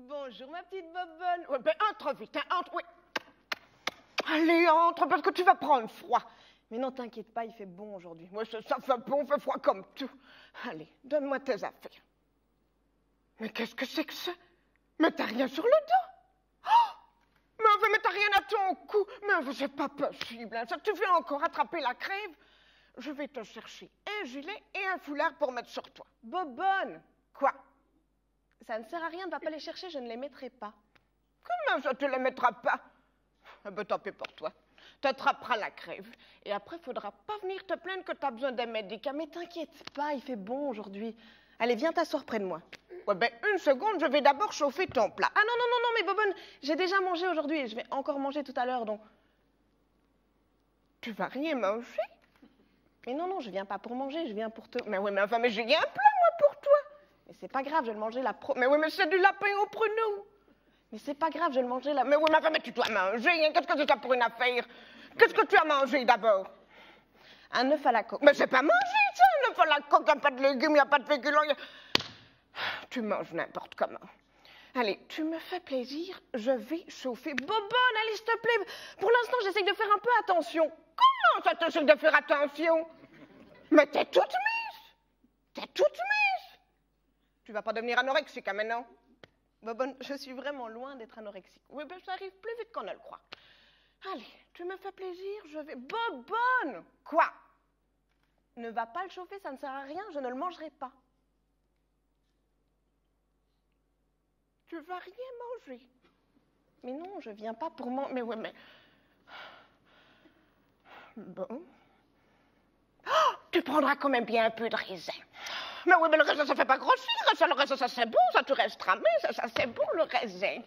Bonjour, ma petite bobonne. Ouais, ben entre vite, hein, entre, oui. Allez, entre, parce que tu vas prendre froid. Mais non, t'inquiète pas, il fait bon aujourd'hui. Moi, ça fait bon, il fait froid comme tout. Allez, donne-moi tes affaires. Mais qu'est-ce que c'est que ça? Mais t'as rien sur le dos? Oh, mais t'as rien à ton cou? Mais c'est pas possible, hein, ça, tu veux encore attraper la crève? Je vais te chercher un gilet et un foulard pour mettre sur toi. Bobonne! Quoi? Ça ne sert à rien, ne va pas les chercher, je ne les mettrai pas. Comment ça, tu les mettras pas? Ah ben tant pis pour toi. Tu attraperas la crève. Et après, faudra pas venir te plaindre que tu as besoin d'un médicament. Mais t'inquiète pas, il fait bon aujourd'hui. Allez, viens t'asseoir près de moi. Ouais, ben une seconde, je vais d'abord chauffer ton plat. Ah non, non, non, non, mais Bobonne, j'ai déjà mangé aujourd'hui et je vais encore manger tout à l'heure, donc... Tu vas rien manger? Mais non, non, je viens pas pour manger, je viens pour te... Mais oui, mais enfin, mais j'ai un plat, moi, pour toi. Mais c'est pas grave, je vais le manger la Mais oui, mais c'est du lapin au pruneau. Mais c'est pas grave, je vais le manger là. Mais oui, mais enfin, mais tu dois manger, hein. Qu'est-ce que c'est ça pour une affaire? Qu'est-ce que tu as mangé d'abord? Un œuf à la coque. Mais c'est pas manger, ça, un œuf à la coque, il n'y a pas de légumes, il n'y a pas de féculents. Tu manges n'importe comment. Allez, tu me fais plaisir, je vais chauffer. Bobonne, allez, s'il te plaît. Pour l'instant, j'essaye de faire un peu attention. Comment ça t'essaie de faire attention? Mais t'es toute mise. T'es toute mise. Tu vas pas devenir anorexique, hein, maintenant? Bobonne, je suis vraiment loin d'être anorexique. Oui, ben ça arrive plus vite qu'on ne le croit. Allez, tu me fais plaisir, je vais... Bobonne! Quoi? Ne va pas le chauffer, ça ne sert à rien, je ne le mangerai pas. Tu vas rien manger. Mais non, je viens pas pour manger. Mais ouais, mais... Bon. Oh, tu prendras quand même bien un peu de raisin. Mais oui, mais le raisin, ça fait pas grossir. Ça, le raisin, ça c'est bon, ça tu resteras mince, ça c'est bon, le raisin.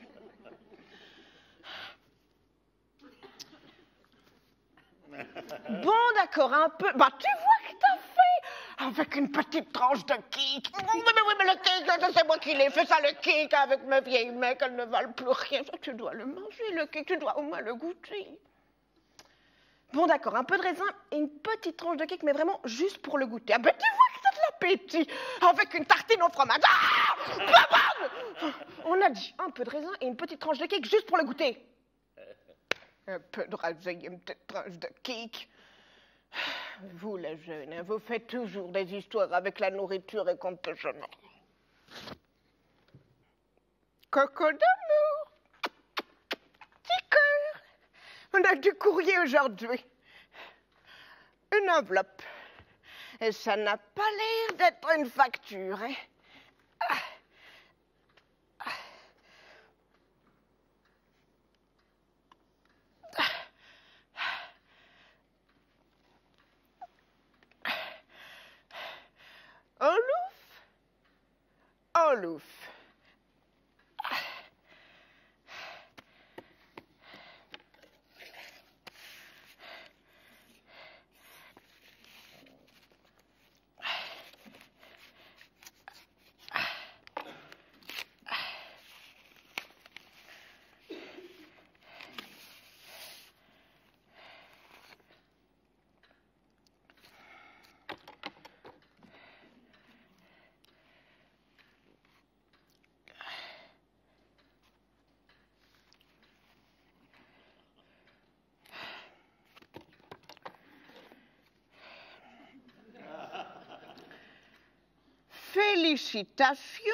Bon, d'accord, un peu. Bah, tu vois que t'as fait avec une petite tranche de cake. Oui, mais le cake, là, c'est moi qui l'ai fait, ça, le cake, avec mes vieilles mains, qu'elles ne valent plus rien. Ça, tu dois le manger, le cake, tu dois au moins le goûter. Bon, d'accord, un peu de raisin et une petite tranche de cake, mais vraiment juste pour le goûter. Ah ben, tu vois que t'as de l'appétit, avec une tartine au fromage. Ah, Bobonne! On a dit un peu de raisin et une petite tranche de cake juste pour le goûter. Un peu de raisin et une petite tranche de cake. Vous, les jeunes, hein, vous faites toujours des histoires avec la nourriture et qu'on peut jamais. Coco d'amour. Petit cœur. On a du courrier aujourd'hui. Une enveloppe. Et ça n'a pas l'air d'être une facture, hein. Olouf? Olouf. Félicitations.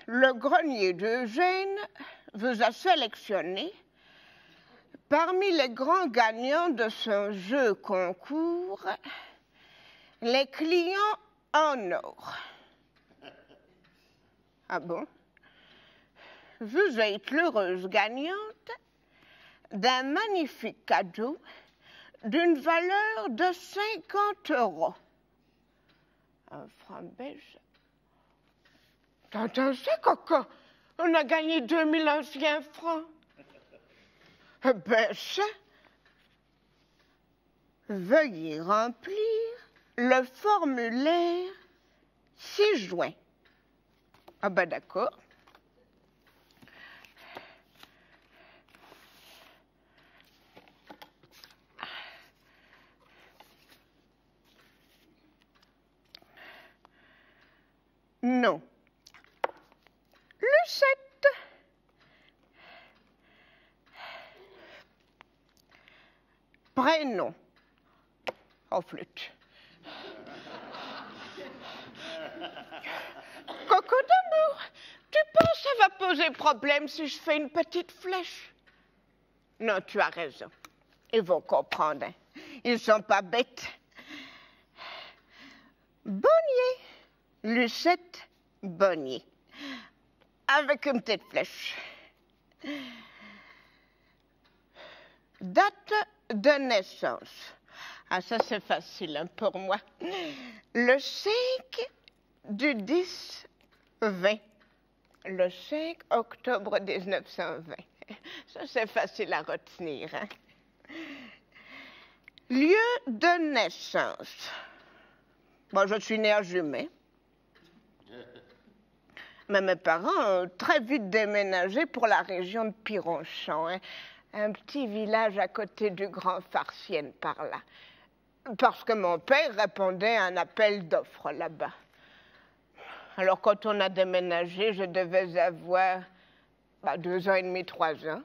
Le grenier d'Eugène vous a sélectionné parmi les grands gagnants de ce jeu concours, les clients en or. Ah bon? Vous êtes l'heureuse gagnante d'un magnifique cadeau d'une valeur de 50 €. Un franc belge. T'entends ça, Coco? On a gagné 2000 anciens francs. Eh ben ça, veuillez remplir le formulaire 6 juin. Ah ben d'accord. Non. prénom. Oh, flûte. Coco d'amour, tu penses que ça va poser problème si je fais une petite flèche? Non, tu as raison. Ils vont comprendre. Hein. Ils sont pas bêtes. Bonnier. Lucette Bonnier. Avec une petite flèche. Date de naissance. Ah, ça c'est facile hein, pour moi. Le 5 du 10-20. Le 5 octobre 1920. Ça c'est facile à retenir. Hein. Lieu de naissance. Bon, je suis née à Jumet. Mais mes parents ont très vite déménagé pour la région de Pironchon, hein, un petit village à côté du Grand Farciennes par là. Parce que mon père répondait à un appel d'offres là-bas. Alors quand on a déménagé, je devais avoir 2 ans et demi, 3 ans.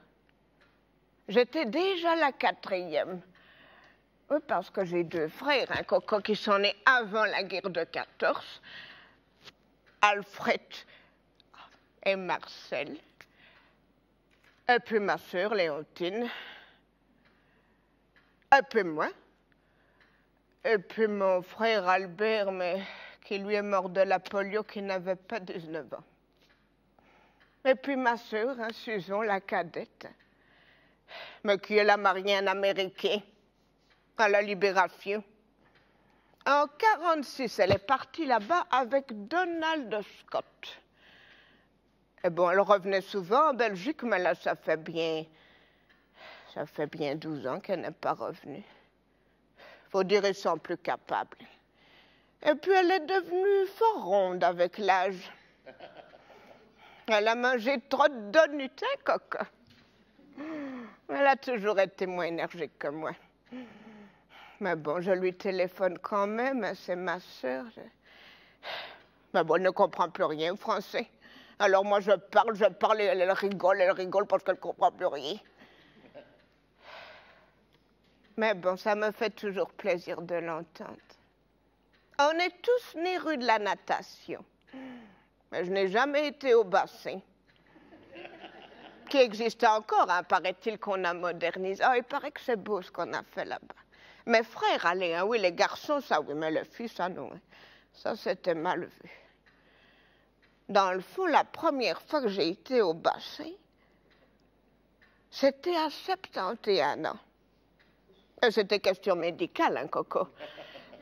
J'étais déjà la 4e. Oui, parce que j'ai 2 frères, un Coco qui sont nés avant la guerre de 14, Alfred et Marcel, et puis ma sœur Léontine, et puis moi, et puis mon frère Albert, mais qui lui est mort de la polio, qui n'avait pas 19 ans. Et puis ma sœur, hein, Susan, la cadette, mais qui est la mariée un Américain à la Libération. En 1946, elle est partie là-bas avec Donald Scott. Et bon, elle revenait souvent en Belgique, mais là, ça fait bien 12 ans qu'elle n'est pas revenue. Faut dire, ils sont plus capables. Et puis, elle est devenue fort ronde avec l'âge. Elle a mangé trop de donuts, hein, Coco? Elle a toujours été moins énergique que moi. Mais bon, je lui téléphone quand même, hein, c'est ma sœur. Mais bon, elle ne comprend plus rien au français. Alors moi, je parle, et elle rigole parce qu'elle ne comprend plus rien. Mais bon, ça me fait toujours plaisir de l'entendre. On est tous nés rue de la Natation. Mais je n'ai jamais été au bassin. Qui existe encore, hein, paraît-il qu'on a modernisé. Ah, il paraît que c'est beau ce qu'on a fait là-bas. Mes frères allaient, hein, oui, les garçons, ça oui, mais les filles, ça non. Hein. Ça, c'était mal vu. Dans le fond, la première fois que j'ai été au bassin, c'était à 71 ans. Et c'était question médicale, hein, Coco.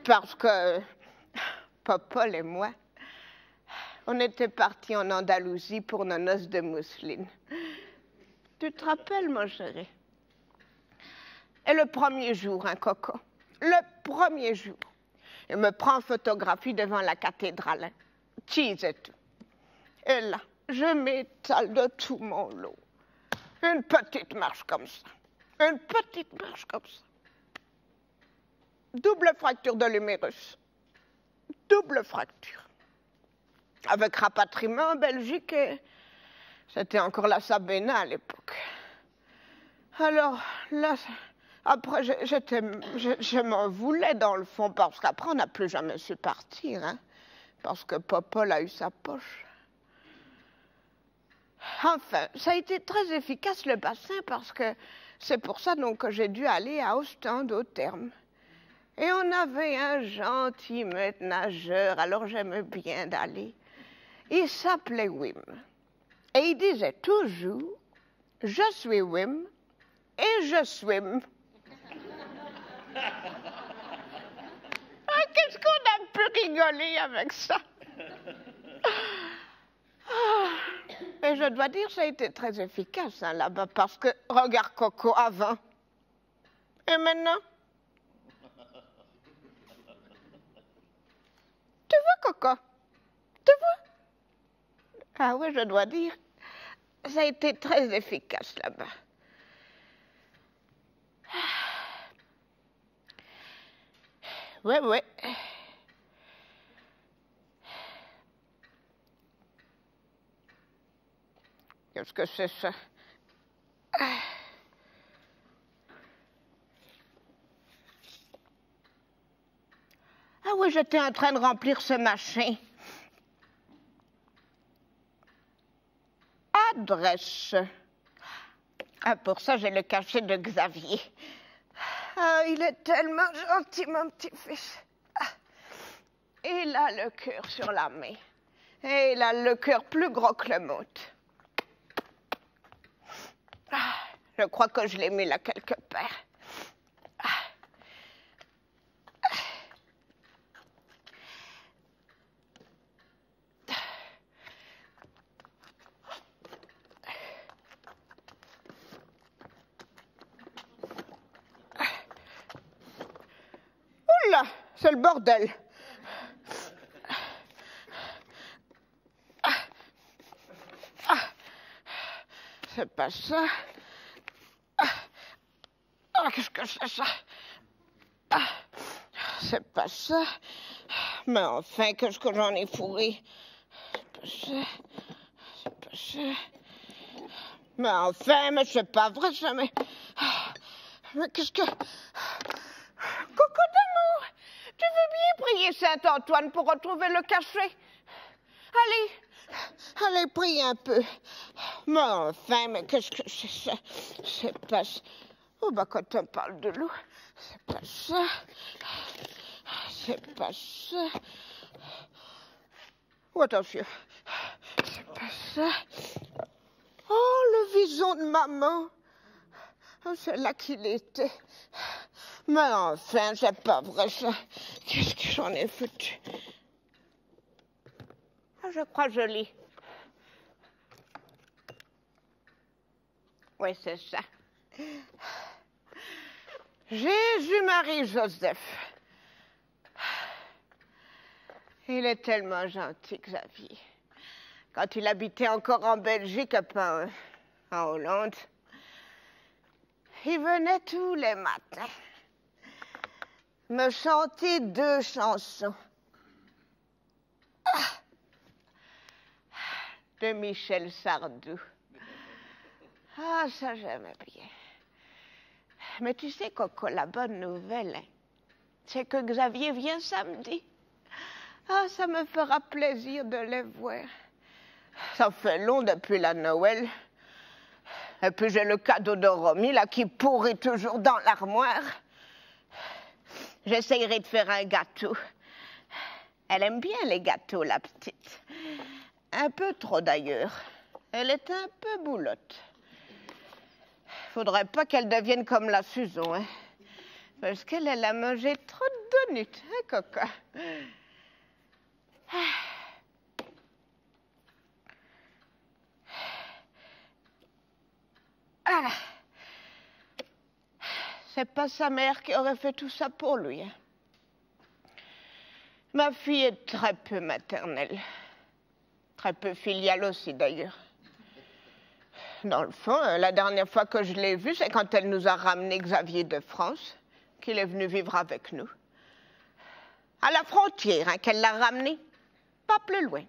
Parce que Popol et moi, on était partis en Andalousie pour nos noces de mousseline. Tu te rappelles, mon chéri? Et le premier jour, hein, Coco, le premier jour, il me prend en photographie devant la cathédrale, hein, cheese et tout. Et là, je m'étale de tout mon lot. Une petite marche comme ça. Une petite marche comme ça. Double fracture de l'humérus. Double fracture. Avec rapatriement en Belgique, et c'était encore la Sabena à l'époque. Alors là, après, je m'en voulais dans le fond, parce qu'après, on n'a plus jamais su partir, hein, parce que Popol a eu sa poche. Enfin, ça a été très efficace le bassin, parce que c'est pour ça donc que j'ai dû aller à Ostende au terme. Et on avait un gentil maître nageur, alors j'aimais bien d'aller. Il s'appelait Wim. Et il disait toujours, je suis Wim et je swim. Ah, qu'est-ce qu'on a pu rigoler avec ça? Et je dois dire, ça a été très efficace hein, là-bas, parce que, regarde Coco, avant. Et maintenant? Tu vois, Coco? Tu vois? Ah oui, je dois dire, ça a été très efficace là-bas. Ouais, ouais. Qu'est-ce que c'est ça? oui, j'étais en train de remplir ce machin. Adresse. Ah, pour ça, j'ai le cachet de Xavier. Ah, il est tellement gentil, mon petit-fils. Ah. Il a le cœur sur la main. Et il a le cœur plus gros que le monte. Ah, je crois que je l'ai mis là quelque part. Ah. Oula, c'est le bordel. C'est pas ça. Ah, qu'est-ce que c'est ça? Ah, c'est pas ça. Mais enfin, qu'est-ce que j'en ai fourré? C'est pas ça. C'est pas ça. Mais enfin, mais c'est pas vrai ça, mais qu'est-ce que... Coco d'amour, tu veux bien prier Saint-Antoine pour retrouver le cachet? Allez, prie un peu. Mais enfin, mais qu'est-ce que c'est ça? C'est pas ça. Oh, bah, quand on parle de l'eau, c'est pas ça. C'est pas ça. Oh, attention. C'est pas ça. Oh, le vison de maman. Oh, c'est là qu'il était. Mais enfin, c'est pas vrai ça. Qu'est-ce que j'en ai foutu? Ah, je crois que je lis. Oui, c'est ça. Jésus, Marie, Joseph. Il est tellement gentil, Xavier. Quand il habitait encore en Belgique, pas en Hollande, il venait tous les matins me chanter 2 chansons. De Michel Sardou. Ah, ça j'aimais bien. Mais tu sais, Coco, la bonne nouvelle, c'est que Xavier vient samedi. Ah, ça me fera plaisir de les voir. Ça fait long depuis la Noël. Et puis j'ai le cadeau de Romy, là, qui pourrit toujours dans l'armoire. J'essayerai de faire un gâteau. Elle aime bien les gâteaux, la petite. Un peu trop, d'ailleurs. Elle est un peu boulotte. Faudrait pas qu'elle devienne comme la Susan, hein. Parce qu'elle a mangé trop de donuts, hein, Coco? Ah. C'est pas sa mère qui aurait fait tout ça pour lui, hein. Ma fille est très peu maternelle. Très peu filiale aussi, d'ailleurs. Dans le fond, la dernière fois que je l'ai vue, c'est quand elle nous a ramené Xavier de France, qu'il est venu vivre avec nous. À la frontière, hein, qu'elle l'a ramené. Pas plus loin.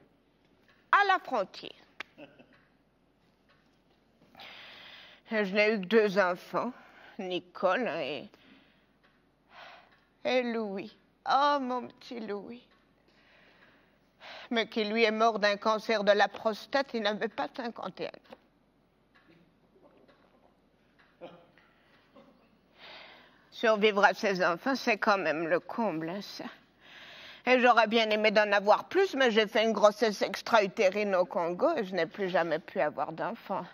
À la frontière. Et je n'ai eu que 2 enfants, Nicole et Louis. Oh, mon petit Louis. Mais qui, lui, est mort d'un cancer de la prostate, il n'avait pas 51 ans. Survivre à ses enfants, c'est quand même le comble, hein, ça. Et j'aurais bien aimé d'en avoir plus, mais j'ai fait une grossesse extra-utérine au Congo et je n'ai plus jamais pu avoir d'enfant.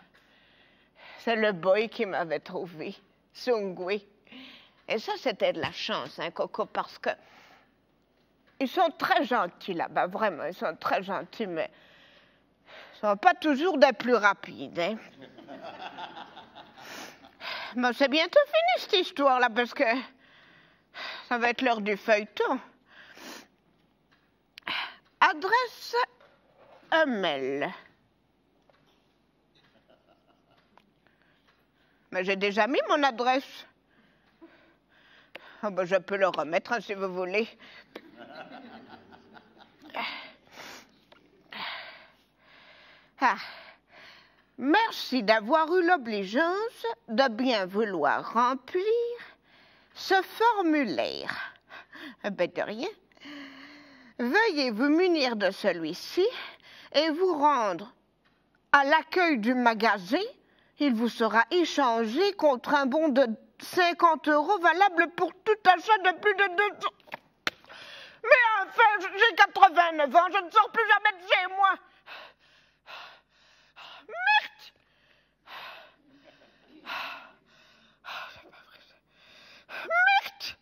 C'est le boy qui m'avait trouvé, Sungui. Et ça, c'était de la chance, hein, Coco, parce que ils sont très gentils là-bas, vraiment, ils sont très gentils, mais ils ne sont pas toujours des plus rapides, hein. Mais c'est bientôt fini, cette histoire-là, parce que ça va être l'heure du feuilleton. Adresse Hummel. Mais j'ai déjà mis mon adresse. Oh ben, je peux le remettre, hein, si vous voulez. Ah. Merci d'avoir eu l'obligeance de bien vouloir remplir ce formulaire. Ben de rien. Veuillez vous munir de celui-ci et vous rendre à l'accueil du magasin. Il vous sera échangé contre un bon de 50 € valable pour tout achat de plus de 200. Mais enfin, j'ai 89 ans, je ne sors plus jamais de chez moi. Merde! Merde!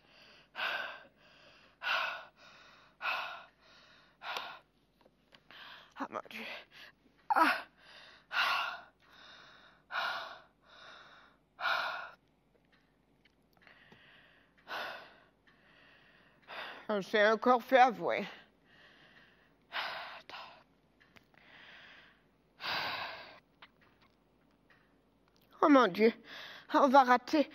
Ah mon Dieu. C'est encore fait avouer. Oh mon Dieu, on va rater.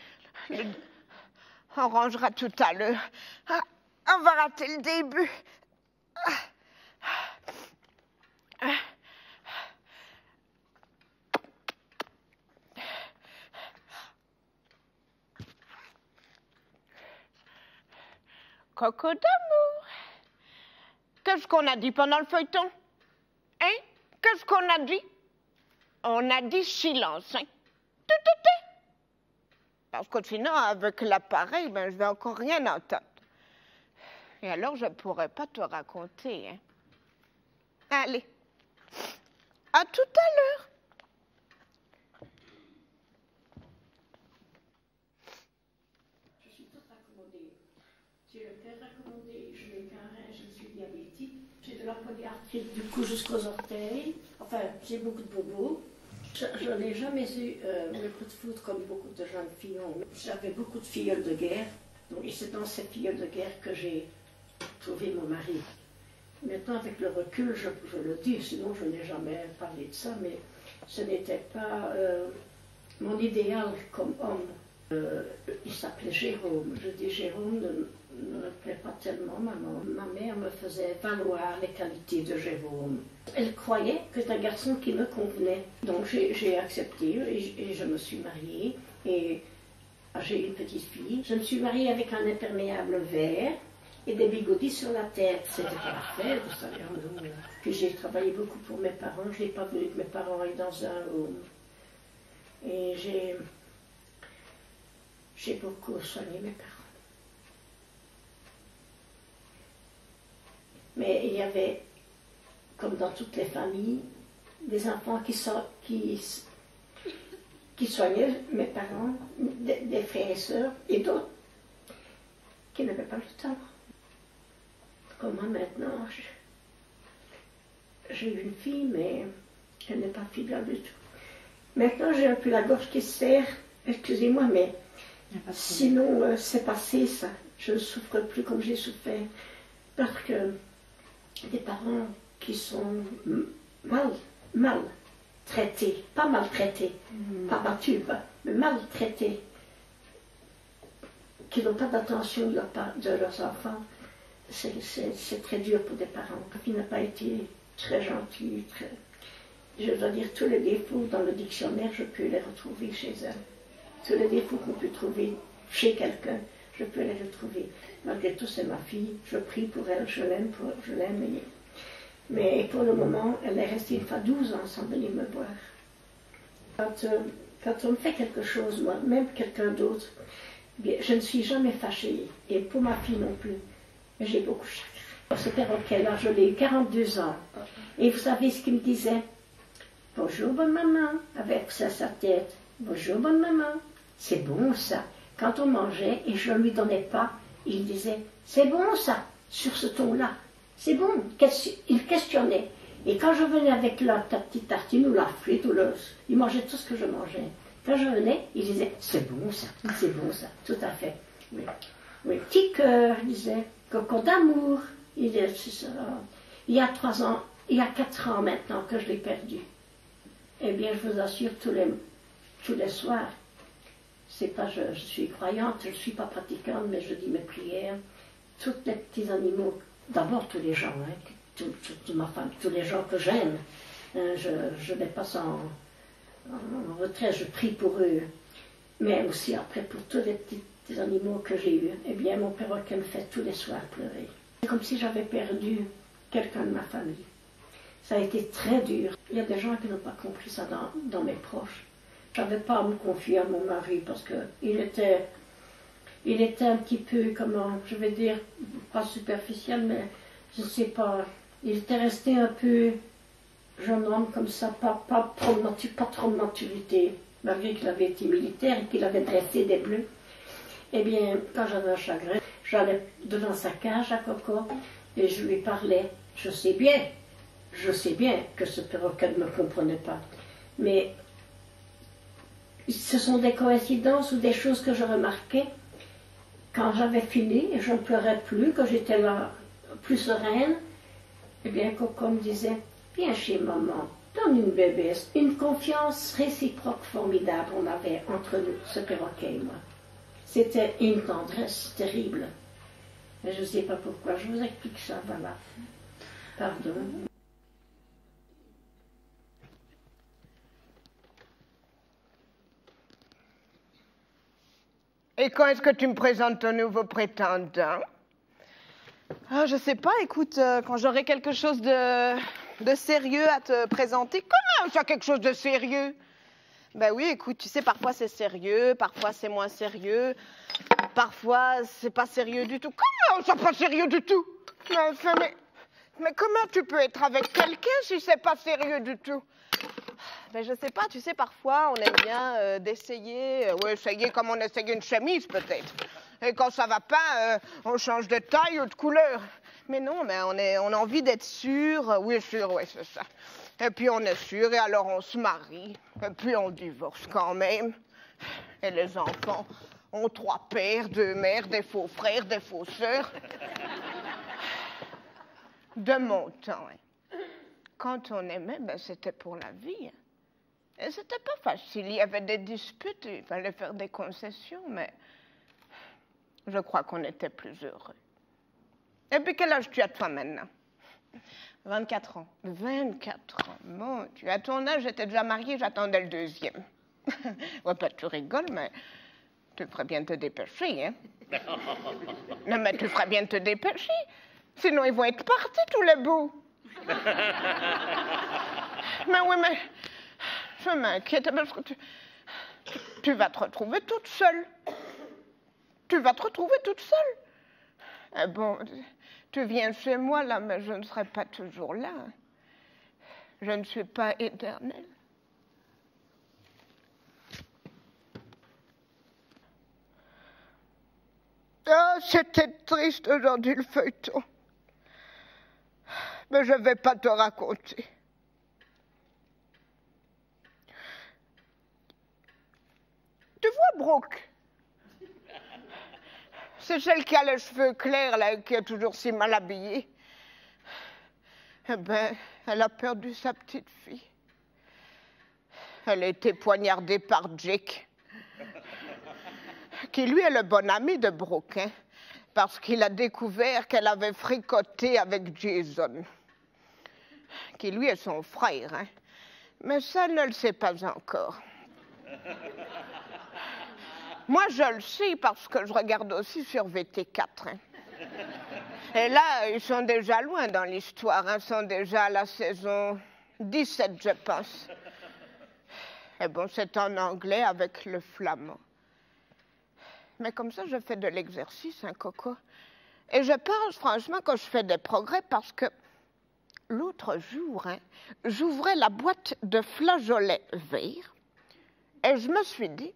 On rangera tout à l'heure. On va rater le début. Coco d'amour. Qu'est-ce qu'on a dit pendant le feuilleton? Hein? Qu'est-ce qu'on a dit? On a dit silence, hein? Tout. Parce que sinon, avec l'appareil, ben, je vais encore rien entendre. Et alors, je ne pourrais pas te raconter, hein? Allez. À tout à l'heure. Je suis toute accommodée. J'ai le cœur accommodé, je n'ai qu'un rein, je suis diabétique. J'ai de la polyarthrite du cou jusqu'aux orteils. Enfin, j'ai beaucoup de bobos. Je n'ai jamais eu le coup de foudre comme beaucoup de jeunes filles ont. J'avais beaucoup de filleuls de guerre. Et c'est dans ces filleuls de guerre que j'ai trouvé mon mari. Maintenant, avec le recul, je le dis, sinon je n'ai jamais parlé de ça, mais ce n'était pas mon idéal comme homme. Il s'appelait Jérôme. Je dis Jérôme ne me plaît pas tellement, maman. Ma mère me faisait valoir les qualités de Jérôme. Elle croyait que c'était un garçon qui me convenait. Donc j'ai accepté et je me suis mariée. Et j'ai une petite fille. Je me suis mariée avec un imperméable vert et des bigoudis sur la tête. C'était parfait, vous savez. Puis j'ai travaillé beaucoup pour mes parents. Je n'ai pas voulu que mes parents aillent dans un home. Et j'ai beaucoup soigné mes parents. Mais il y avait, comme dans toutes les familles, des enfants qui soignaient mes parents, des frères et sœurs, et d'autres qui n'avaient pas le temps. Comme moi maintenant, j'ai une fille, mais elle n'est pas fidèle du tout. Maintenant, j'ai un peu la gorge qui se serre. Excusez-moi, mais sinon, c'est passé ça. Je ne souffre plus comme j'ai souffert. Parce que des parents qui sont mal traités, pas maltraités, pas battus, mais maltraités, qui n'ont pas d'attention de leurs enfants, c'est très dur pour des parents. Il n'a pas été très gentil, je dois dire, tous les défauts dans le dictionnaire, je peux les retrouver chez elle. Tous les défauts qu'on peut trouver chez quelqu'un, je peux les retrouver. Malgré tout, c'est ma fille, je prie pour elle, je l'aime. Mais pour le moment, elle est restée une fois 12 ans sans venir me voir. Quand on me fait quelque chose, moi, même quelqu'un d'autre, je ne suis jamais fâchée. Et pour ma fille non plus. Mais j'ai beaucoup de chagrin. Ce perroquet-là, je l'ai eu 42 ans. Et vous savez ce qu'il me disait? Bonjour, bonne maman, avec ça sa tête. Bonjour, bonne maman. C'est bon, ça. Quand on mangeait et je ne lui donnais pas, il disait, c'est bon, ça, sur ce ton-là. C'est bon. Il questionnait. Et quand je venais avec la petite tartine ou la frite, il mangeait tout ce que je mangeais. Quand je venais, il disait, c'est bon, ça, tout à fait. Oui, oui. Petit cœur, il disait, coco d'amour. Il disait, c'est ça. Il y a 3 ans, il y a 4 ans maintenant que je l'ai perdu. Eh bien, je vous assure, tous les soirs, c'est pas, je suis croyante, je ne suis pas pratiquante, mais je dis mes prières. Tous les petits animaux, d'abord tous les gens, toute ma femme, tous les gens que j'aime, je les passe en retrait, je prie pour eux. Mais aussi après pour tous les petits animaux que j'ai eus. Eh bien, mon perroquet me fait tous les soirs pleurer. C'est comme si j'avais perdu quelqu'un de ma famille. Ça a été très dur. Il y a des gens qui n'ont pas compris ça dans mes proches. Je n'avais pas à me confier à mon mari parce qu'il était un petit peu, comment je vais dire, pas superficiel, mais je ne sais pas. Il était resté un peu jeune homme comme ça, pas trop de maturité, malgré qu'il avait été militaire et qu'il avait dressé des bleus. Eh bien, quand j'avais un chagrin, j'allais devant sa cage à Coco et je lui parlais. Je sais bien que ce perroquet ne me comprenait pas. Mais ce sont des coïncidences ou des choses que je remarquais. Quand j'avais fini et je ne pleurais plus, que j'étais là plus sereine, eh bien Coco me disait, viens chez maman, donne une bébé. Une confiance réciproque formidable on avait entre nous, ce perroquet et moi. C'était une tendresse terrible. Mais je ne sais pas pourquoi, je vous explique ça, voilà. Pardon. Et quand est-ce que tu me présentes ton nouveau prétendant? Ah, je sais pas, écoute, quand j'aurai quelque chose de sérieux à te présenter. Comment ça, quelque chose de sérieux? Ben oui, écoute, tu sais, parfois c'est sérieux, parfois c'est moins sérieux, parfois c'est pas sérieux du tout. Comment ça, pas sérieux du tout? Mais comment tu peux être avec quelqu'un si c'est pas sérieux du tout? Ben je sais pas, tu sais, parfois on aime bien d'essayer, essayer comme on essaye une chemise peut-être. Et quand ça va pas, on change de taille ou de couleur. Mais non, mais on a envie d'être sûr, oui, c'est ça. Et puis on est sûr, et alors on se marie, et puis on divorce quand même. Et les enfants ont 3 pères, 2 mères, des faux frères, des faux sœurs. De mon temps, hein. Quand on aimait, ben c'était pour la vie. Hein. Et c'était pas facile, il y avait des disputes, il fallait faire des concessions, mais je crois qu'on était plus heureux. Et puis quel âge tu as toi maintenant? 24 ans. 24 ans, mon Dieu. À ton âge, j'étais déjà mariée, j'attendais le 2e. Ouais, pas tu rigoles, mais tu ferais bien de te dépêcher, hein? Non, mais tu ferais bien de te dépêcher. Sinon, ils vont être partis, tous les bouts. Mais oui, mais je m'inquiète parce que tu vas te retrouver toute seule. Tu vas te retrouver toute seule. Eh bon, tu viens chez moi, là, mais je ne serai pas toujours là. Je ne suis pas éternelle. Ah, c'était triste aujourd'hui, le feuilleton. Mais je ne vais pas te raconter. Tu vois Brooke? C'est celle qui a les cheveux clairs, là, qui est toujours si mal habillée. Eh bien, elle a perdu sa petite fille. Elle a été poignardée par Jake, qui lui est le bon ami de Brooke, hein, parce qu'il a découvert qu'elle avait fricoté avec Jason, qui lui est son frère, hein. Mais ça ne le sait pas encore. Moi, je le sais parce que je regarde aussi sur VT4. Hein. Et là, ils sont déjà loin dans l'histoire. Hein. Ils sont déjà à la saison 17, je pense. Et bon, c'est en anglais avec le flamand. Mais comme ça, je fais de l'exercice, hein, Coco. Et je pense franchement que je fais des progrès parce que l'autre jour, hein, j'ouvrais la boîte de flageolets verts et je me suis dit,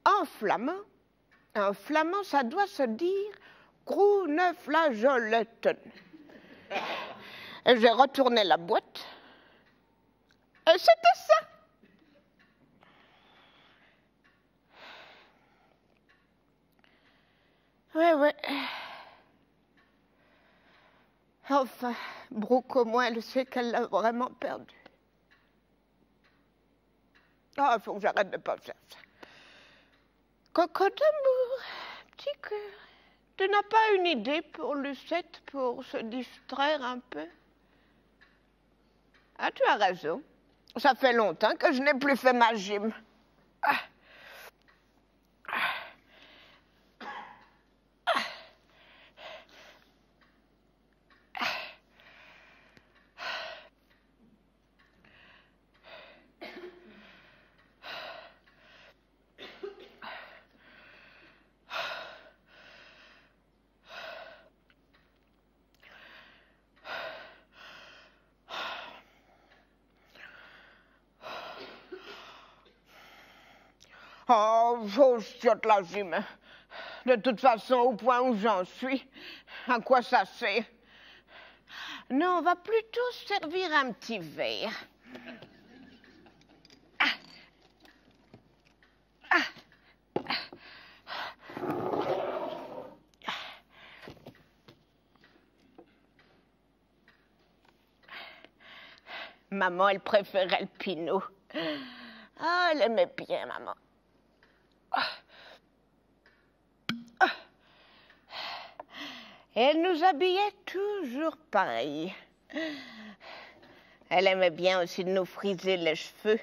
en flamand, ça doit se dire « groene flageoleten ». Et j'ai retourné la boîte et c'était ça. Ouais. Enfin, Brooke, au moins, elle sait qu'elle l'a vraiment perdu. Ah, il faut que j'arrête de penser à ça. Coco d'amour, petit cœur, tu n'as pas une idée pour Lucette pour se distraire un peu? Ah, tu as raison. Ça fait longtemps que je n'ai plus fait ma gym. Oh, j'ose de la gym. De toute façon, au point où j'en suis, à quoi ça sert? Non, on va plutôt servir un petit verre. Maman, elle préférait le pinot. Ah, elle aimait bien, maman. Et elle nous habillait toujours pareil. Elle aimait bien aussi de nous friser les cheveux.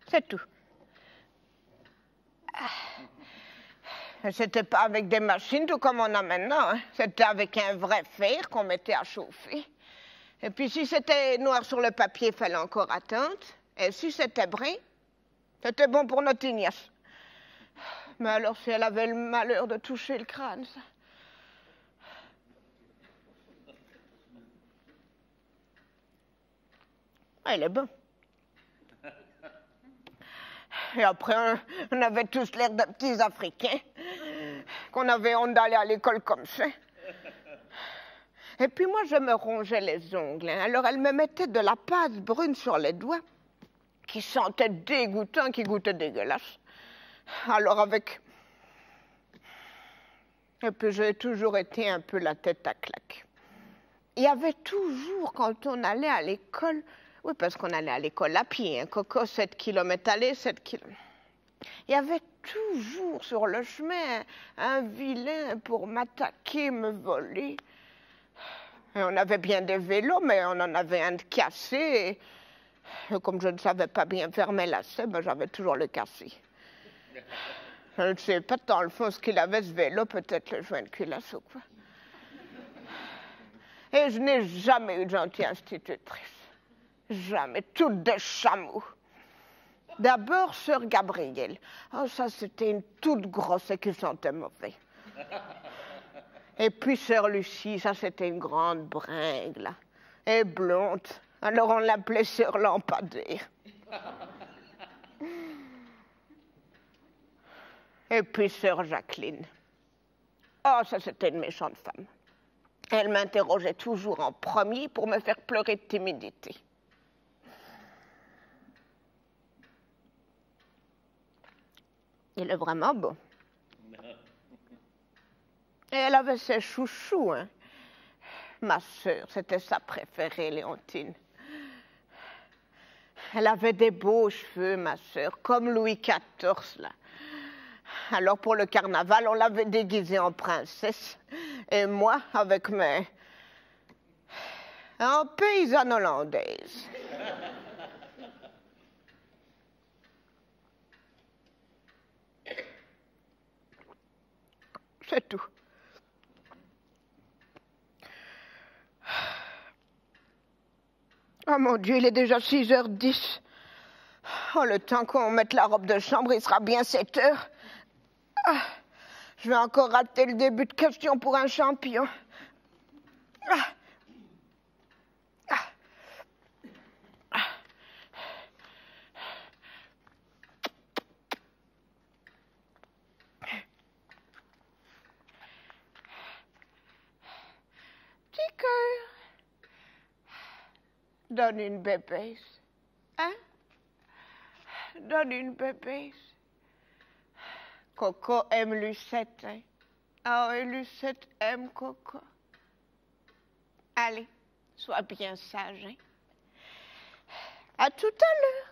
C'est tout. C'était pas avec des machines, tout comme on a maintenant. Hein. C'était avec un vrai fer qu'on mettait à chauffer. Et puis si c'était noir sur le papier, il fallait encore attendre. Et si c'était brun, c'était bon pour notre Ignace. Mais alors si elle avait le malheur de toucher le crâne, ça... Elle est bonne. Et après, on avait tous l'air de petits Africains, qu'on avait honte d'aller à l'école comme ça. Et puis moi, je me rongeais les ongles. Hein. Alors elle me mettait de la pâte brune sur les doigts, qui sentait dégoûtant, qui goûtait dégueulasse. Alors avec... Et puis j'ai toujours été un peu la tête à claque. Il y avait toujours, quand on allait à l'école... Oui, parce qu'on allait à l'école à pied, hein, Coco, 7 km aller, 7 km... Il y avait toujours sur le chemin un vilain pour m'attaquer, me voler. Et on avait bien des vélos, mais on en avait un de cassé. Et comme je ne savais pas bien fermer la selle, ben j'avais toujours le cassé. Je ne sais pas dans le fond ce qu'il avait ce vélo, peut-être le joint de culasse ou quoi. Et je n'ai jamais eu de gentille institutrice. Jamais. Toutes des chameaux. D'abord, sœur Gabrielle. Oh, ça, c'était une toute grosse et qui sentait mauvais. Et puis sœur Lucie, ça, c'était une grande bringue, là. Et blonde. Alors, on l'appelait sœur Lampadaire. Et puis sœur Jacqueline. Oh, ça, c'était une méchante femme. Elle m'interrogeait toujours en premier pour me faire pleurer de timidité. Il est vraiment beau. Et elle avait ses chouchous, hein. Ma sœur, c'était sa préférée, Léontine. Elle avait des beaux cheveux, ma sœur, comme Louis XIV, là. Alors, pour le carnaval, on l'avait déguisée en princesse. Et moi, avec mes... en paysanne hollandaise. C'est tout. Oh mon Dieu, il est déjà 6h10. Oh, le temps qu'on mette la robe de chambre, il sera bien 7h. Ah, je vais encore rater le début de question pour un champion. Ah. Ah. Ah. Petit cœur, donne une bébé. Hein? Donne une bébé. Coco aime Lucette, hein? Ah oui, Lucette aime Coco. Allez, sois bien sage, hein? À tout à l'heure.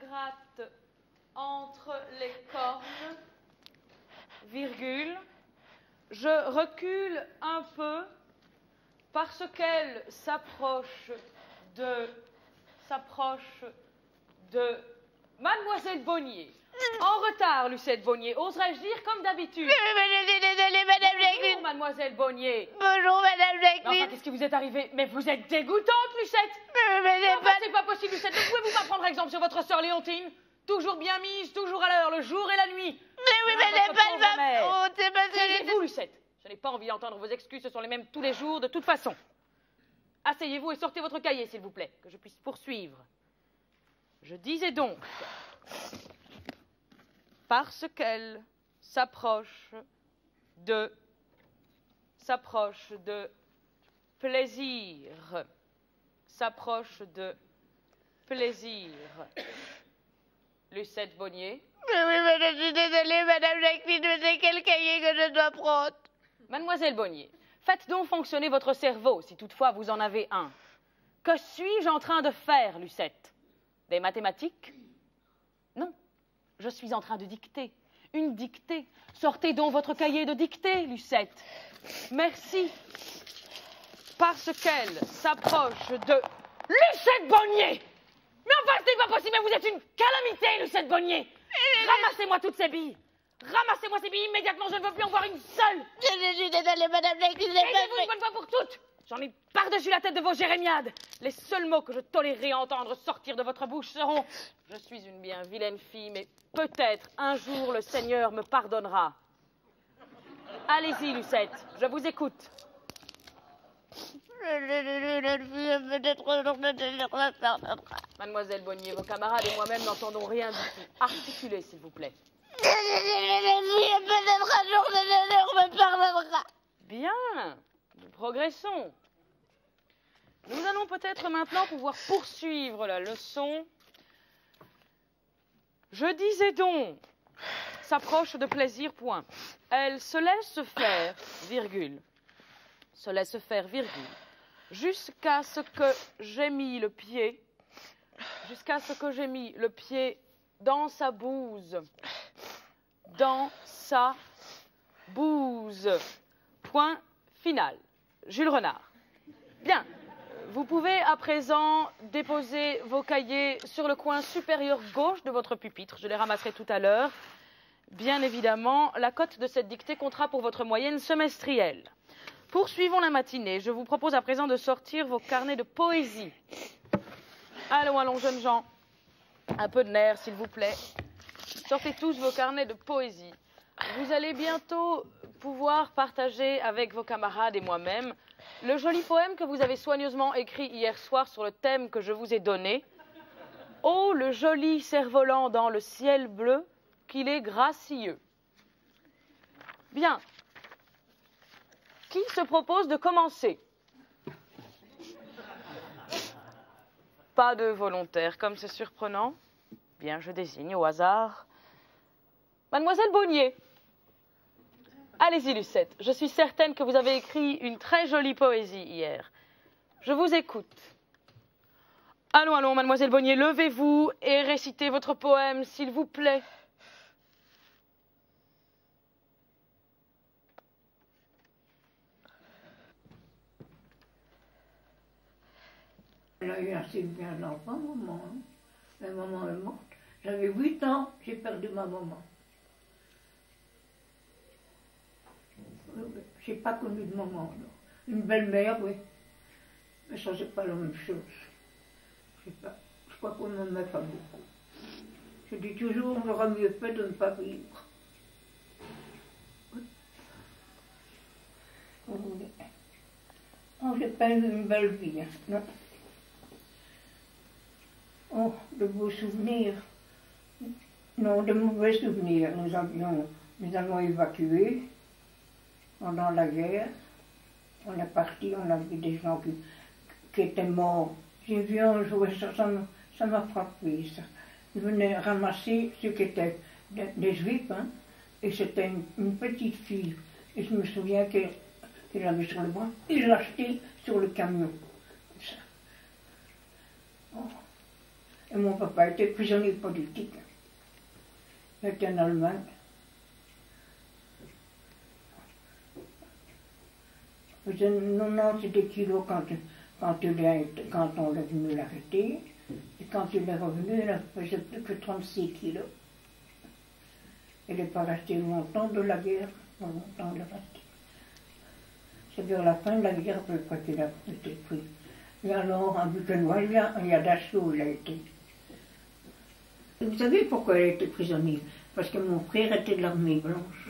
gratte entre les cornes, virgule. Je recule un peu parce qu'elle s'approche de Mademoiselle Bonnier. En retard, Lucette Bonnier, oserais-je dire comme d'habitude. Désolée, Madame Jacqueline. Bonjour, Mademoiselle Bonnier. Bonjour, Madame Mais Jacqueline. enfin, qu'est-ce qui vous est arrivé? Mais vous êtes dégoûtante, Lucette. Mais Enfin, c'est pas possible, Lucette. Ne pouvez-vous pas prendre exemple sur votre sœur Léontine? Toujours bien mise, toujours à l'heure, le jour et la nuit. Mais oui, mais Votre n'est pas pauvre de ma mère. faute, c'est parce que Taisez-vous, Lucette. Je n'ai pas envie d'entendre vos excuses, ce sont les mêmes tous les jours, de toute façon. Asseyez-vous et sortez votre cahier, s'il vous plaît, que je puisse poursuivre. Je disais donc, parce qu'elle s'approche de plaisir, Lucette Bonnier. Mais oui, mais je suis désolée, Madame Jacqueline, mais c'est quel cahier que je dois prendre? Mademoiselle Bonnier, faites donc fonctionner votre cerveau, si toutefois vous en avez un. Que suis-je en train de faire, Lucette? Des mathématiques? Non, je suis en train de dicter. Une dictée. Sortez donc votre cahier de dictée, Lucette. Merci. Parce qu'elle s'approche de... Lucette Bonnier! Mais enfin, ce n'est pas possible, mais vous êtes une calamité, Lucette Bonnier! Ramassez-moi toutes ces billes! Ramassez-moi ces billes immédiatement, je ne veux plus en voir une seule! Je suis désolée, Madame Jacqueline, j'ai pas Taisez-vous fait. une bonne fois pour toutes! J'en ai par-dessus la tête de vos jérémiades! Les seuls mots que je tolérerai entendre sortir de votre bouche seront « Je suis une bien vilaine fille, mais peut-être un jour le Seigneur me pardonnera. » Allez-y, Lucette, je vous écoute. Mademoiselle Bonnier, vos camarades et moi-même n'entendons rien du tout. Articulez, s'il vous plaît. Peut-être un jour le Seigneur me pardonnera. Bien, nous progressons. Nous allons peut-être maintenant pouvoir poursuivre la leçon. Je disais donc, s'approche de plaisir, point. Elle se laisse faire, virgule. Se laisse faire, virgule. Jusqu'à ce que j'ai mis le pied, dans sa bouse. Dans sa bouse. Point final. Jules Renard. Bien. Vous pouvez à présent déposer vos cahiers sur le coin supérieur gauche de votre pupitre. Je les ramasserai tout à l'heure. Bien évidemment, la cote de cette dictée comptera pour votre moyenne semestrielle. Poursuivons la matinée. Je vous propose à présent de sortir vos carnets de poésie. Allons, allons, jeunes gens. Un peu de nerfs, s'il vous plaît. Sortez tous vos carnets de poésie. Vous allez bientôt pouvoir partager avec vos camarades et moi-même le joli poème que vous avez soigneusement écrit hier soir sur le thème que je vous ai donné. Oh, le joli cerf-volant dans le ciel bleu, qu'il est gracieux. Bien. Qui se propose de commencer? Pas de volontaire, comme c'est surprenant. Bien, je désigne au hasard. Mademoiselle Bonnier. Allez-y, Lucette. Je suis certaine que vous avez écrit une très jolie poésie hier. Je vous écoute. Allons, allons, Mademoiselle Bonnier, levez-vous et récitez votre poème, s'il vous plaît. Elle a eu assez bien d'enfants, maman. Hein. Ma maman est morte. J'avais 8 ans, j'ai perdu ma maman. J'ai pas connu de maman, non. Une belle-mère, oui. Mais ça, c'est pas la même chose. Je sais pas. Je crois qu'on n'en met pas beaucoup. Je dis toujours, on aura mieux fait de ne pas vivre. Oh, j'ai pas eu une belle vie, hein. Non. Oh, de beaux souvenirs. Non, de mauvais souvenirs. Nous avons évacué pendant la guerre. On est parti, on a vu des gens qui étaient morts. J'ai vu un jour, ça m'a frappé, ça. Ils venaient ramasser ceux qui étaient des juifs, hein, et c'était une petite fille. Et je me souviens qu'il l'avait sur le bras, il l'a acheté sur le camion. Ça. Oh. Et mon papa était prisonnier politique. Il était en Allemagne. Il faisait 90 kilos quand on est venu l'arrêter. Et quand il est revenu, il ne faisait plus que 36 kilos. Il n'est pas resté longtemps de la guerre. Pas longtemps il est resté. C'est vers la fin de la guerre à peu près qu'il a été pris. Et alors, en Buchenois, il y a Dachau, il a été. Vous savez pourquoi il a été prisonnier? Parce que mon frère était de l'armée blanche.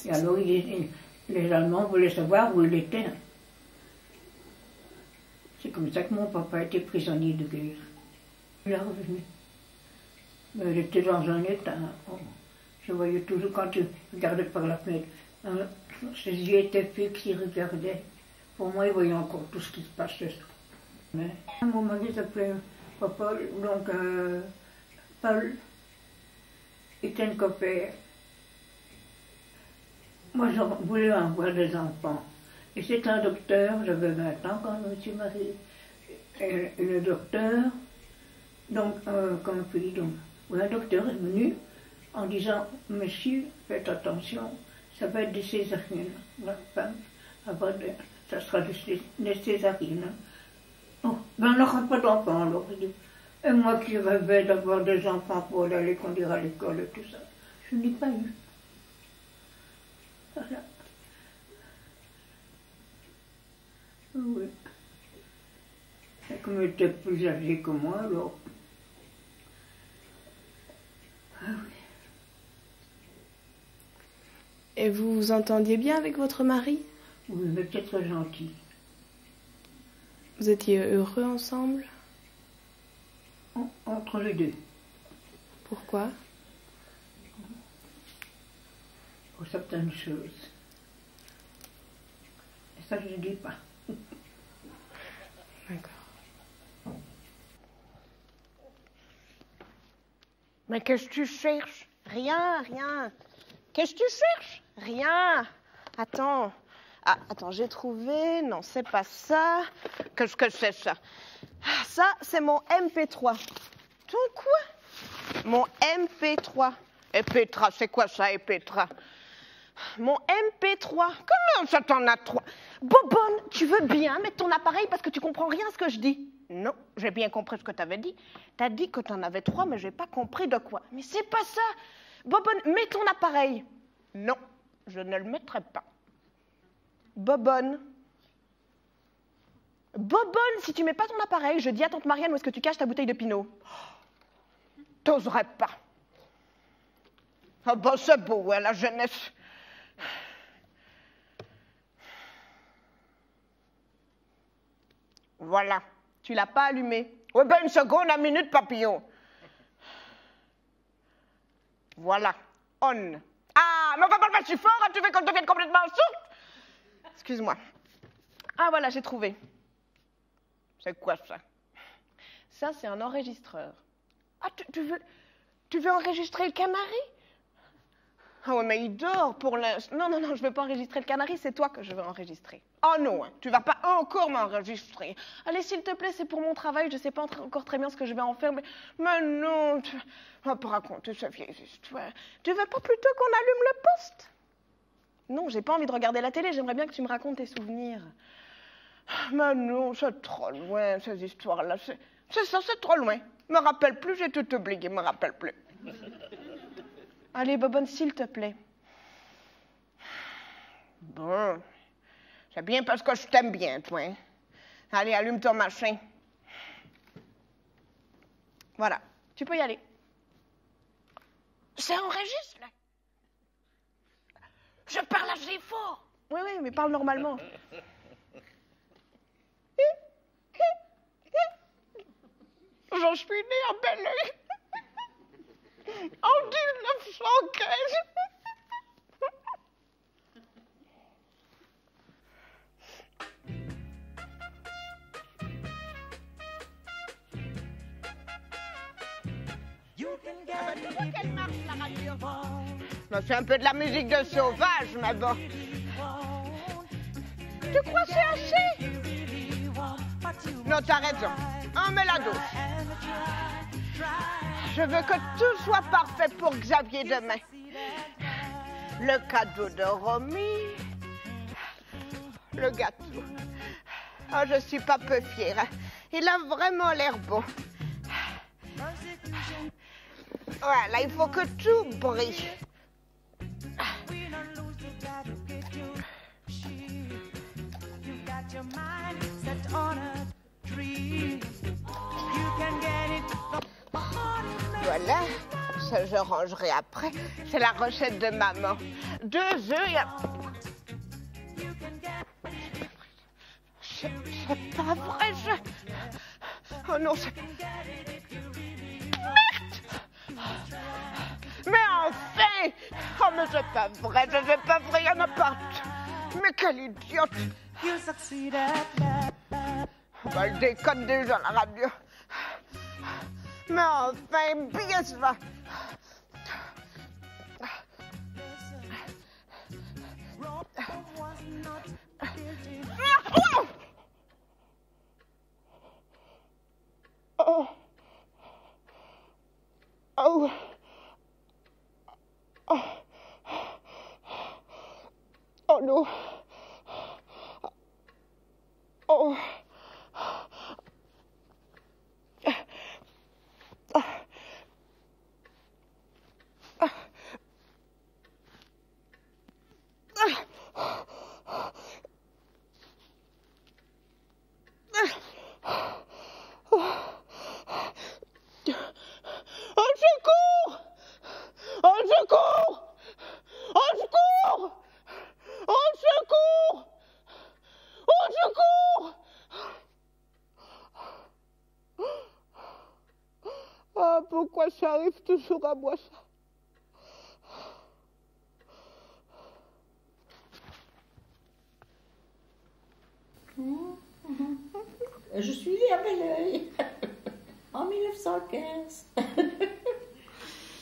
Et alors, les Allemands voulaient savoir où il était. C'est comme ça que mon papa était prisonnier de guerre. Il est revenu. Mais il était dans un état. Je voyais toujours quand il regardait par la fenêtre. Ses yeux étaient fixes, il regardait. Pour moi, il voyait encore tout ce qui se passait. Mais mon mari s'appelait Paul, donc Paul Etienne Copper. Moi, je voulais avoir des enfants. Et c'est un docteur, j'avais 20 ans quand je me suis mariée. Et le docteur, donc, comme fille, donc, un docteur est venu en disant, monsieur, faites attention, ça va être des césariennes. La femme, ça sera des césariennes. Oh, ben on n'aura pas d'enfants alors. Et moi qui rêvais d'avoir des enfants pour aller conduire à l'école et tout ça, je n'ai pas eu. Voilà. Oui. Et comme il était plus âgé que moi, alors. Ah oui. Et vous vous entendiez bien avec votre mari? Oui, mais c'était très gentil. Vous étiez heureux ensemble? Entre les deux. Pourquoi? Pour certaines choses. Et ça, je ne dis pas. D'accord. Mais qu'est-ce que tu cherches? Rien, rien. Qu'est-ce que tu cherches? Rien. Attends. Ah, attends, j'ai trouvé. Non, c'est pas ça. Qu'est-ce que c'est ça? Ça, c'est mon MP3. Ton quoi? Mon MP3. Et Petra, c'est quoi ça, et Petra? Mon MP3. Comment ça t'en as trois? Bobonne, tu veux bien mettre ton appareil parce que tu comprends rien à ce que je dis? Non, j'ai bien compris ce que t'avais dit. T'as dit que t'en avais trois, mais j'ai pas compris de quoi. Mais c'est pas ça. Bobonne, mets ton appareil. Non, je ne le mettrai pas. Bobonne. Bobonne, si tu mets pas ton appareil, je dis à tante Marianne où est-ce que tu caches ta bouteille de Pinot. T'oserais pas. Ah bah c'est beau, hein, la jeunesse. Voilà. Tu l'as pas allumé. Oui, ben une seconde, une minute, papillon. Voilà. On. Ah, mais on va pas le faire si fort, hein, tu veux qu'on devienne complètement sourde? Excuse-moi. Ah voilà, j'ai trouvé. C'est quoi ça? Ça, c'est un enregistreur. Ah, tu veux enregistrer le canari? Ah ouais, mais il dort pour l'instant. Non, non, non, je veux pas enregistrer le canari, c'est toi que je veux enregistrer. Oh non, hein, tu vas pas encore m'enregistrer. Allez, s'il te plaît, c'est pour mon travail, je sais pas encore très bien ce que je vais en faire, mais non, tu vas pas raconter cette vieille histoire. Tu veux pas plutôt qu'on allume le poste? Non, j'ai pas envie de regarder la télé, j'aimerais bien que tu me racontes tes souvenirs. Mais non, c'est trop loin, ces histoires-là. C'est ça, c'est trop loin. Me rappelle plus, j'ai tout oublié, me rappelle plus. Allez, Bobonne, s'il te plaît. Bon, c'est bien parce que je t'aime bien, toi. Hein? Allez, allume ton machin. Voilà, tu peux y aller. Ça enregistre, là? Je parle assez fort. Oui, oui, mais parle normalement. J'en suis née à Belleuil. En 1915. Qu'elle marche, la radio. C'est un peu de la musique de sauvage, mais bon. Tu crois que c'est assez? Non, t'as raison. On met la douche. Je veux que tout soit parfait pour Xavier demain. Le cadeau de Romy. Le gâteau. Oh, je suis pas peu fière. Hein. Il a vraiment l'air beau. Voilà, il faut que tout brille. Voilà, ça je rangerai après. C'est la recette de maman. 2 œufs et... C'est pas vrai, Oh non, c'est... Merde! Mais enfin! Oh, mais c'est pas vrai, il y en a partout. Mais quelle idiote! Bah, elle déconne déjà, la radio. Mais enfin, bien ça. Oh. Oh. Oh. Oh non. Oh. Pourquoi ça arrive toujours à moi, ça? Je suis née à Belleuil en 1915.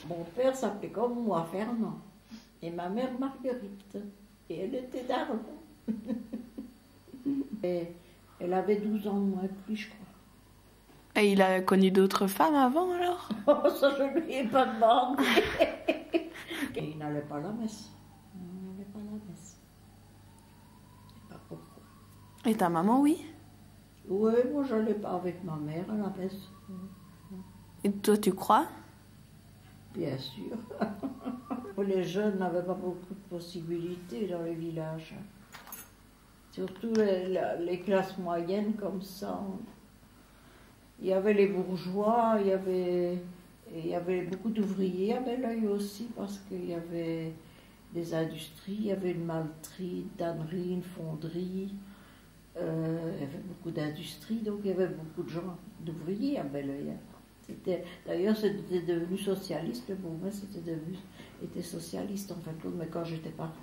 Mon père s'appelait comme moi Fernand et ma mère Marguerite. Et elle était d'Arlon. Et elle avait 12 ans de moins que lui, je crois. Et il a connu d'autres femmes avant, alors? Oh, ça, je ne lui ai pas demandé. Et il n'allait pas à la messe. Il n'allait pas à la messe. Je sais pas pourquoi. Et ta maman, oui? Oui, moi, je n'allais pas avec ma mère à la messe. Et toi, tu crois? Bien sûr. Les jeunes n'avaient pas beaucoup de possibilités dans les villages. Surtout les classes moyennes comme ça. Il y avait les bourgeois, il y avait beaucoup d'ouvriers à Belleuil aussi, parce qu'il y avait des industries, il y avait une malterie, une tannerie, une fonderie, il y avait beaucoup d'industries, donc il y avait beaucoup de gens, d'ouvriers à Belleuil. D'ailleurs, c'était devenu socialiste, le bourgmestre était socialiste en fait, mais quand j'étais partie.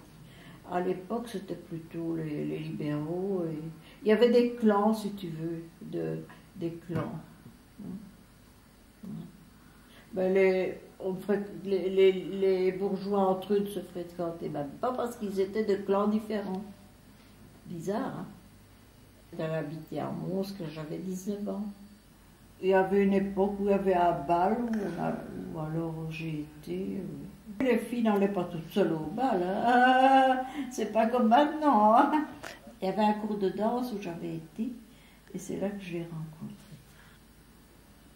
À l'époque, c'était plutôt les libéraux. Et il y avait des clans, si tu veux, des clans. Ben les bourgeois entre eux ne se fréquentaient même pas parce qu'ils étaient de clans différents. Bizarre, hein? J'avais habité à Mons quand j'avais 19 ans. Il y avait une époque où il y avait un bal où alors j'ai été. Les filles n'allaient pas toutes seules au bal. Hein? C'est pas comme maintenant. Hein? Il y avait un cours de danse où j'avais été et c'est là que je l'ai rencontré.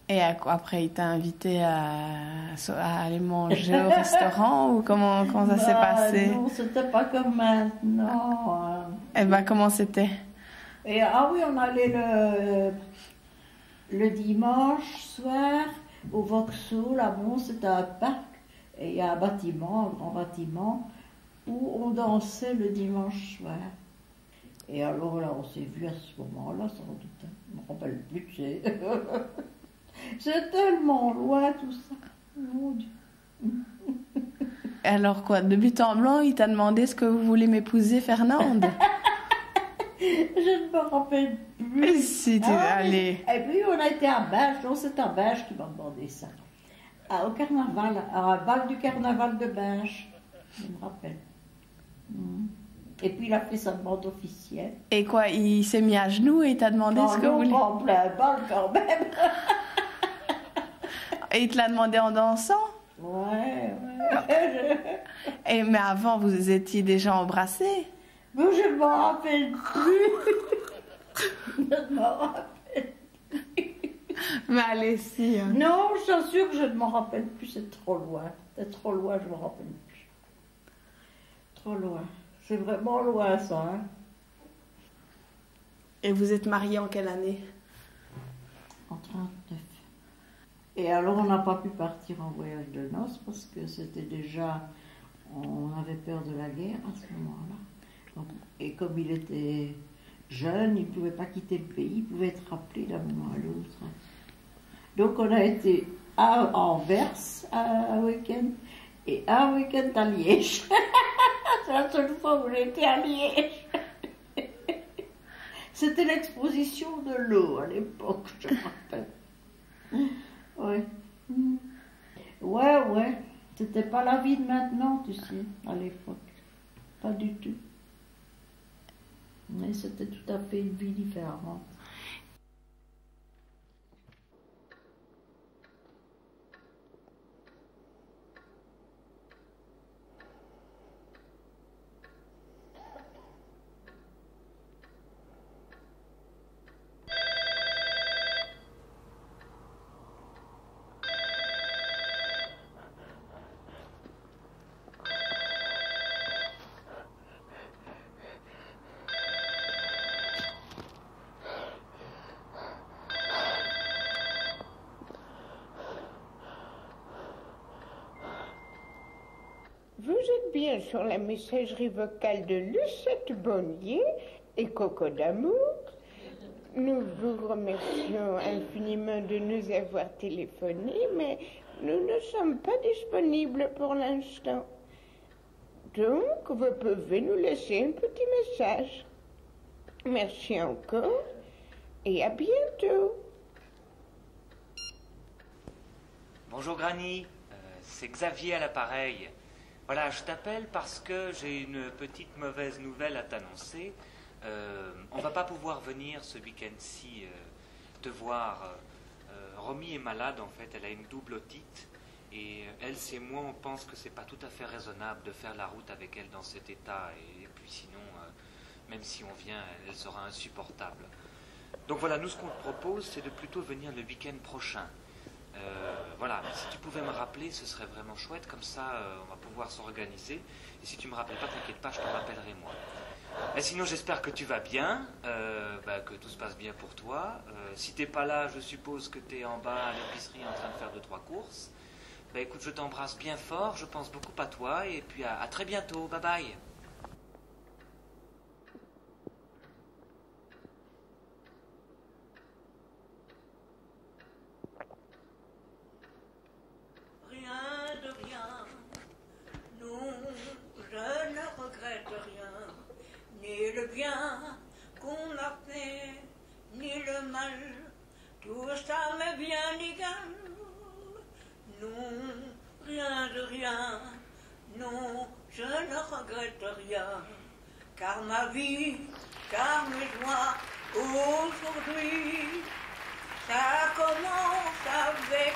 Et après, il t'a invité à aller manger au restaurant ou comment ça s'est passé? Non, c'était pas comme maintenant. Et ben, comment c'était? Ah oui, on allait le dimanche soir au Vauxhall, à Mons, c'était un parc. Et il y a un bâtiment, un grand bâtiment, où on dansait le dimanche soir. Et alors là, on s'est vu à ce moment-là, sans doute. Je ne me rappelle plus, tu sais. C'est tellement loin tout ça. Mon Dieu. Alors quoi, de but en blanc, il t'a demandé ce que vous voulez m'épouser, Fernande? Je ne me rappelle plus. Si, allez. Et puis on a été à Binche, donc c'est à Binche qui m'a demandé ça. Au carnaval, à un bal du carnaval de Binche. Je me rappelle. Et puis il a fait sa demande officielle. Et quoi, il s'est mis à genoux et il t'a demandé ce que vous voulez? En plein bal quand même. Et il te l'a demandé en dansant? Ouais. Et, mais avant, vous étiez déjà embrassés? Mais je ne m'en rappelle plus. Je ne m'en rappelle. Mais allez, si. Hein. Non, je suis sûre que je ne m'en rappelle plus, c'est trop loin. C'est trop loin, je ne m'en rappelle plus. Trop loin. C'est vraiment loin ça. Hein. Et vous êtes mariés en quelle année? En 39. Et alors on n'a pas pu partir en voyage de noces parce que c'était déjà... On avait peur de la guerre à ce moment-là. Et comme il était jeune, il ne pouvait pas quitter le pays, il pouvait être rappelé d'un moment à l'autre. Donc on a été à Anvers un week-end et un week-end à Liège. C'est la seule fois où j'ai été à Liège. C'était l'exposition de l'eau à l'époque, je me rappelle. Ouais. Ouais. C'était pas la vie de maintenant, tu sais, à l'époque. Pas du tout. Mais c'était tout à fait une vie différente. Vous êtes bien sur la messagerie vocale de Lucette Bonnier et Coco d'Amour. Nous vous remercions infiniment de nous avoir téléphoné, mais nous ne sommes pas disponibles pour l'instant. Donc, vous pouvez nous laisser un petit message. Merci encore et à bientôt. Bonjour Granny, c'est Xavier à l'appareil. Voilà, je t'appelle parce que j'ai une petite mauvaise nouvelle à t'annoncer. On va pas pouvoir venir ce week-end-ci te voir. Romy est malade en fait, elle a une double otite. Et elle et moi, on pense que c'est pas tout à fait raisonnable de faire la route avec elle dans cet état. Et puis sinon, même si on vient, elle sera insupportable. Donc voilà, nous ce qu'on te propose, c'est de plutôt venir le week-end prochain. Voilà, si tu pouvais me rappeler, ce serait vraiment chouette, comme ça on va pouvoir s'organiser. Et si tu me rappelles pas, t'inquiète pas, je te rappellerai moi. Et sinon, j'espère que tu vas bien, que tout se passe bien pour toi. Si t'es pas là, je suppose que t'es en bas à l'épicerie en train de faire 2-3 courses. Écoute, je t'embrasse bien fort, je pense beaucoup à toi, et puis à très bientôt, bye bye. Ni le bien qu'on a fait, ni le mal, tout ça m'est bien égal. Non, rien de rien, non, je ne regrette rien, car ma vie, car mes joies, aujourd'hui, ça commence avec